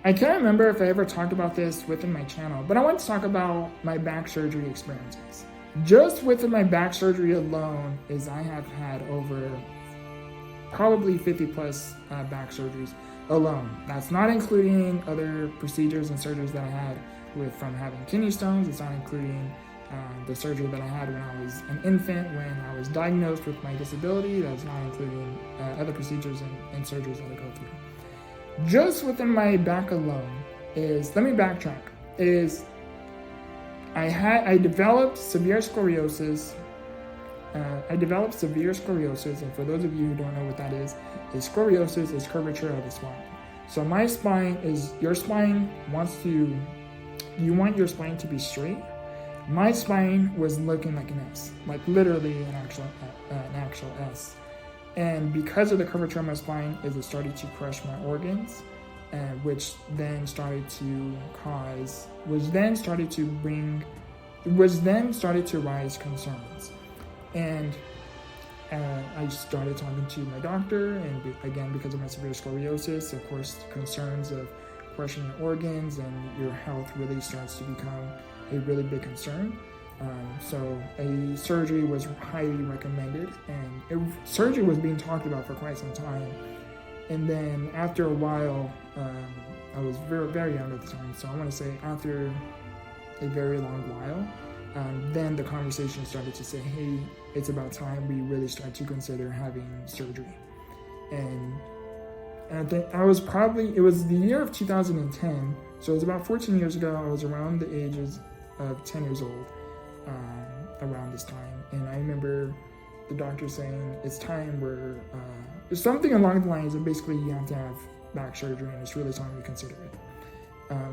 I can't remember if I ever talked about this within my channel, but I want to talk about my back surgery experiences. Just within my back surgery alone is I have had over probably 50 plus back surgeries alone. That's not including other procedures and surgeries that I had from having kidney stones. It's not including the surgery that I had when I was an infant, when I was diagnosed with my disability. That's not including other procedures and surgeries that I go through. Just within my back alone let me backtrack, I developed severe scoliosis. And for those of you who don't know what that is scoliosis is curvature of the spine. So my spine is, you want your spine to be straight. My spine was looking like an S, like literally an actual S. And because of the curvature of my spine, it started to crush my organs, which then started to rise concerns. And I started talking to my doctor, and again, because of my severe scoliosis, of course, concerns of crushing your organs and your health really starts to become a really big concern. So a surgery was highly recommended, and surgery was being talked about for quite some time. And then after a while, I was very, very young at the time, so I want to say after a very long while, then the conversation started to say, hey, it's about time we really start to consider having surgery. And I think it was the year of 2010, so it was about 14 years ago. I was around the ages of 10 years old around this time, and I remember the doctor saying it's time where something along the lines of basically you have to have back surgery, and it's really time to consider it.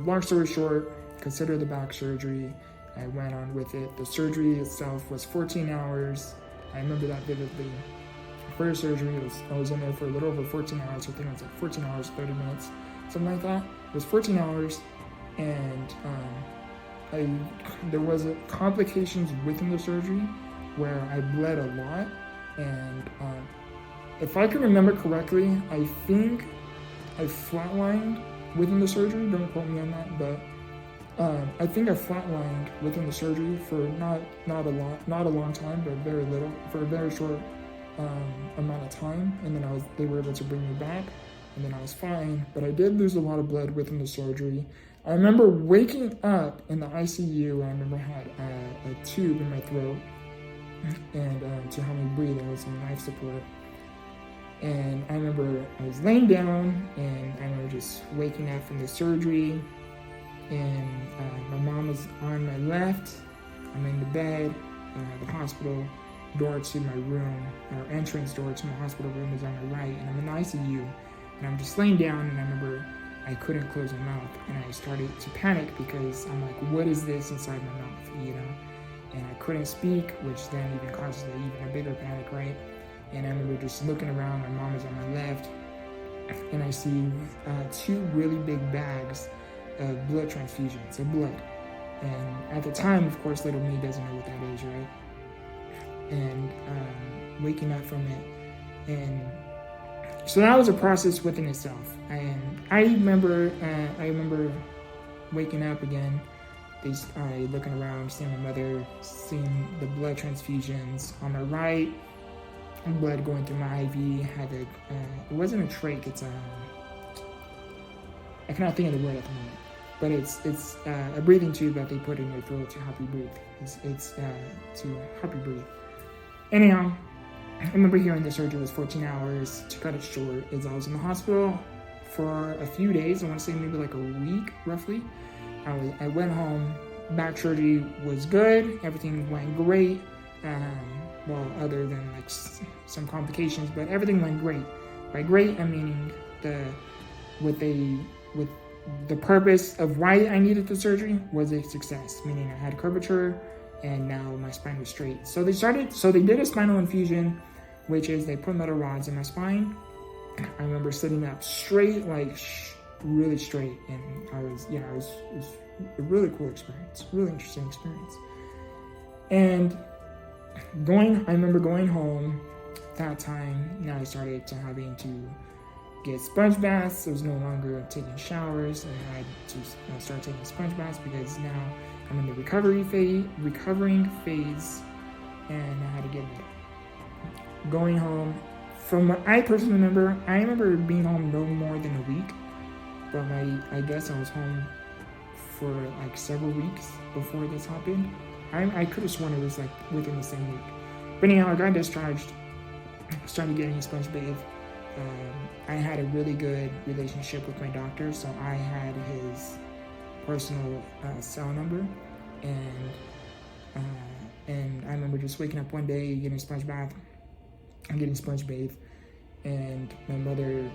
Long story short, consider the back surgery. I went on with it. The surgery itself was 14 hours. I remember that vividly. First surgery, I was in there for a little over 14 hours. I think it was like 14 hours, 30 minutes, something like that. It was 14 hours, and there was complications within the surgery where I bled a lot. And if I can remember correctly, I think I flatlined within the surgery. Don't quote me on that, but I think I flatlined within the surgery for not a long time, but very little, for a very short amount of time. And then they were able to bring me back, and then I was fine. But I did lose a lot of blood within the surgery. I remember waking up in the ICU. I remember I had a tube in my throat, and to help me breathe, there was some life support. And I remember I was laying down, and I remember just waking up from the surgery, and my mom was on my left. I'm in the bed. The hospital door to my room, or entrance door to my hospital room, is on my right, and I'm in the ICU, and I'm just laying down, and I remember I couldn't close my mouth, and I started to panic because I'm like, what is this inside my mouth, you know? And I couldn't speak, which then even causes even a bigger panic, right? And I remember just looking around. My mom is on my left, and I see two really big bags of blood transfusions, of blood. And at the time, of course, little me doesn't know what that is, right? And waking up from it, and so that was a process within itself. And I remember waking up again, looking around, seeing my mother, seeing the blood transfusions on my right, blood going through my IV. It wasn't a trach, it's I cannot think of the word at the moment, but it's a breathing tube that they put in your throat to help you breathe. It's to help you breathe. Anyhow, I remember hearing the surgery was 14 hours. To cut it short, I was in the hospital for a few days. I want to say maybe like a week, roughly. I went home. Back surgery was good. Everything went great. Well, other than like some complications, but everything went great. By great, I'm meaning with the purpose of why I needed the surgery was a success. Meaning I had curvature, and now my spine was straight. So they did a spinal infusion, which is they put metal rods in my spine. I remember sitting up straight, like really straight, and it was a really cool experience, really interesting experience. And I remember going home that time. Now I started to having to get sponge baths. I was no longer taking showers. I had to start taking sponge baths because now I'm in the recovering phase, and I had to get it. Going home, from what I personally remember, I remember being home no more than a week, but I guess I was home for like several weeks before this happened. I could have sworn it was like within the same week. But anyhow, I got discharged, started getting a sponge bathe. I had a really good relationship with my doctor, so I had his personal cell number, and I remember just waking up one day, getting a sponge bath, I'm getting sponge bathed, and my mother,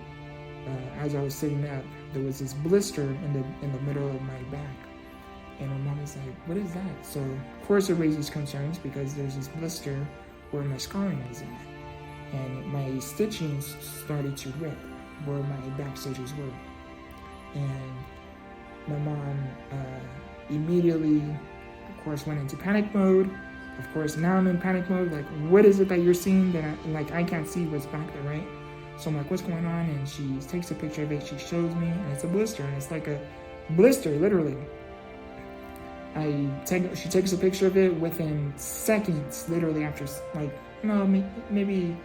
as I was sitting up, there was this blister in the middle of my back, and my mom was like, "What is that?" So of course it raises concerns because there's this blister where my scarring is at, and my stitching started to rip where my back stitches were, and my mom immediately, of course, went into panic mode. Of course, now I'm in panic mode. Like, what is it that you're seeing that I can't see what's back there, right? So I'm like, what's going on? And she takes a picture of it. She shows me, and it's a blister, and it's like a blister, literally. She takes a picture of it within seconds, literally after, like, no, maybe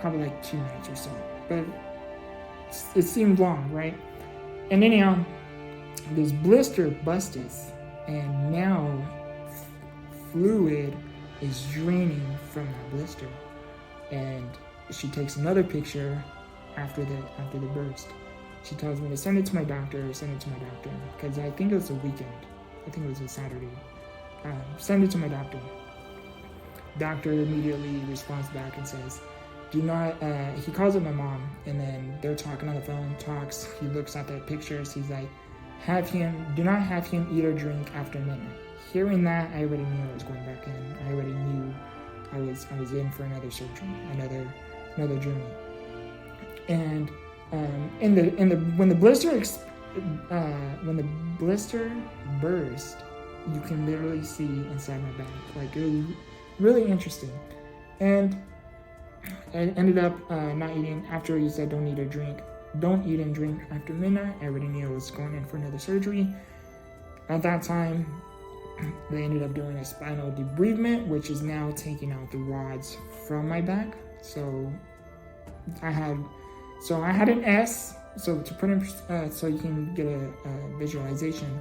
probably like 2 minutes or so. But it seemed long, right? And anyhow, this blister busted, and now fluid is draining from that blister. And she takes another picture after the burst. She tells me to send it to my doctor, because I think it was a weekend. I think it was a Saturday. Send it to my doctor. Doctor immediately responds back and says, do not, he calls up my mom, and then they're talking on the phone, he looks at the pictures, he's like, do not have him eat or drink after midnight. Hearing that, I already knew I was going back in. I already knew I was in for another surgery, another journey. And when the blister burst, you can literally see inside my back. Like, it was really interesting. And I ended up not eating after he said don't eat and drink after midnight. I already knew I was going in for another surgery. At that time, they ended up doing a spinal debridement, which is now taking out the rods from my back. So I had an S. So to put in, so you can get a visualization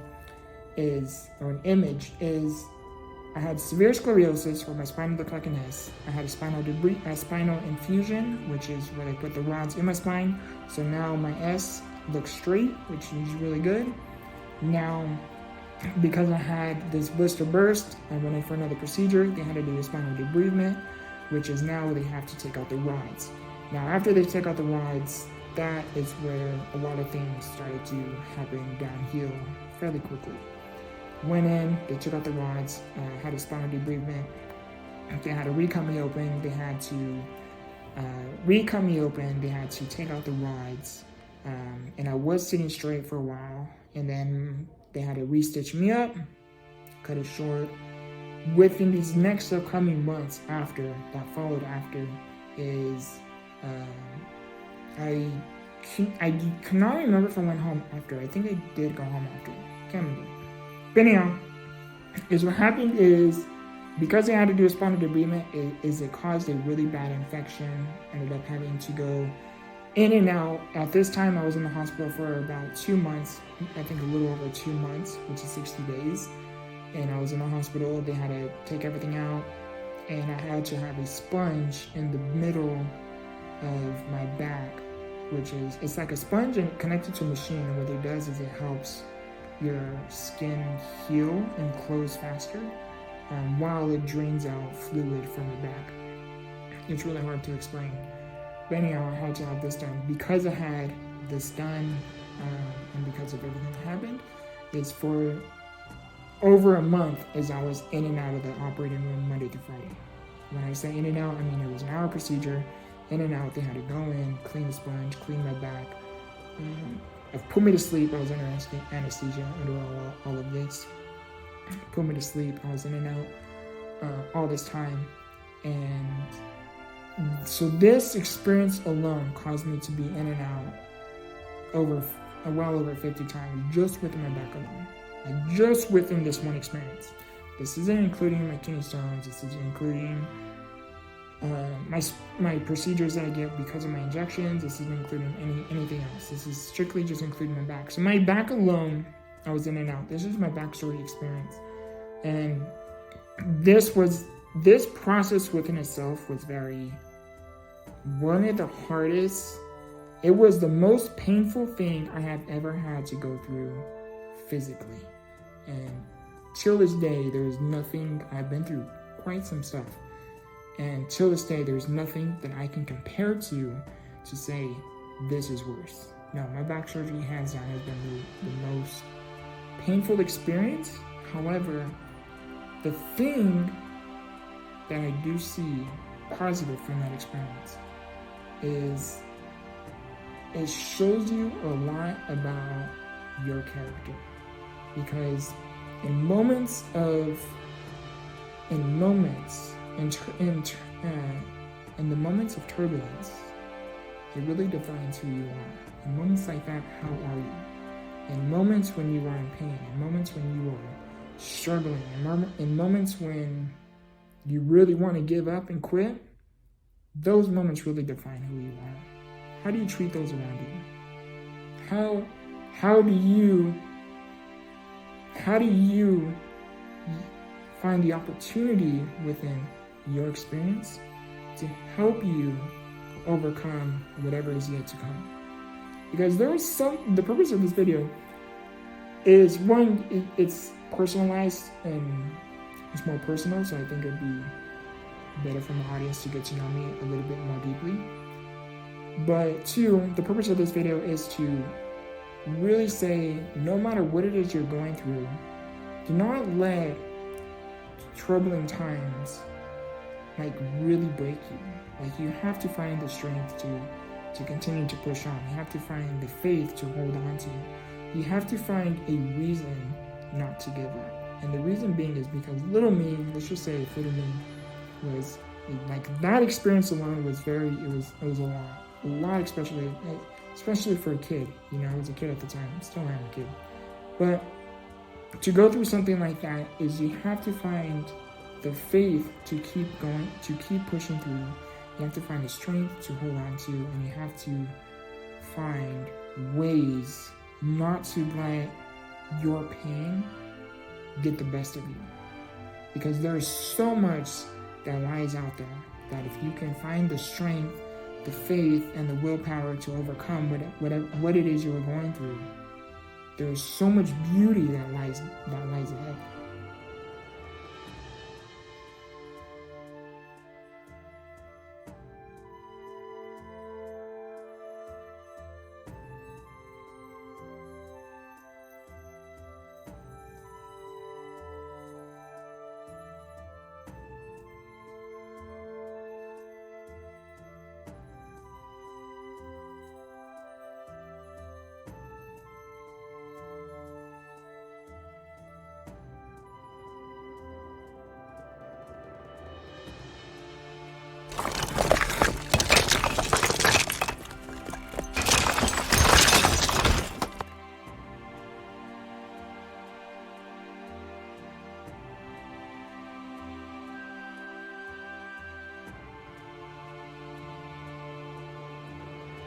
or an image is, I had severe sclerosis where my spine looked like an S. I had a spinal infusion, which is where they put the rods in my spine. So now my S looks straight, which is really good. Now, because I had this blister burst, I went in for another procedure. They had to do a spinal debridement, which is now they have to take out the rods. Now, after they take out the rods, that is where a lot of things started to happen downhill fairly quickly. Went in, they took out the rods, had a spinal debridement. They had to recut me open. They had to take out the rods. And I was sitting straight for a while. And then they had to restitch me up, cut it short. Within these next upcoming months that followed after is, I cannot remember if I went home after. I think I did go home after. Can't remember. But anyhow, what happened is, because they had to do a spinal debridement, it caused a really bad infection. Ended up having to go in and out. At this time, I was in the hospital for about 2 months. I think a little over 2 months, which is 60 days. And I was in the hospital. They had to take everything out, and I had to have a sponge in the middle of my back, it's like a sponge and connected to a machine. And what it does is it helps your skin heal and close faster while it drains out fluid from the back. It's really hard to explain. But anyhow, I had to have this done. Because I had this done, and because of everything that happened, it's for over a month as I was in and out of the operating room Monday through Friday. When I say in and out, I mean it was an hour procedure. In and out, they had to go in, clean the sponge, clean my back. Put me to sleep. I was under anesthesia under all of this. Put me to sleep. I was in and out all this time. And So this experience alone caused me to be in and out well over 50 times just within my back alone. Like just within this one experience. This isn't including my kidney stones. This isn't including my procedures that I get because of my injections. This isn't including anything else. This is strictly just including my back. So my back alone, I was in and out. This is my backstory experience. And this process within itself was one of the hardest. It was the most painful thing I have ever had to go through physically. And till this day, there's nothing. I've been through quite some stuff. And till this day, there's nothing that I can compare to say this is worse. No, my back surgery, hands down, has been the most painful experience. However, the thing that I do see positive from that experience is it shows you a lot about your character. Because in the moments of turbulence, it really defines who you are. In moments like that, how are you? In moments when you are in pain, in moments when you are struggling, in moments when you really want to give up and quit, those moments really define who you are. How do you treat those around you? How do you find the opportunity within your experience to help you overcome whatever is yet to come? Because the purpose of this video is, one, it's personalized and it's more personal, so I think it'd be better for my audience to get to know me a little bit more deeply. But two, the purpose of this video is to really say, no matter what it is you're going through, do not let troubling times really break you. You have to find the strength to continue to push on. You have to find the faith to hold on to. You have to find a reason not to give up. And the reason being is because little me, let's just say if little me was that experience alone was it was a lot, especially for a kid. I was a kid at the time, still am a kid. But to go through something like that is you have to find the faith to keep going, to keep pushing through. You have to find the strength to hold on to, and you have to find ways not to let your pain get the best of you. Because there's so much that lies out there that if you can find the strength, the faith, and the willpower to overcome what it is you are going through, there's so much beauty that lies ahead.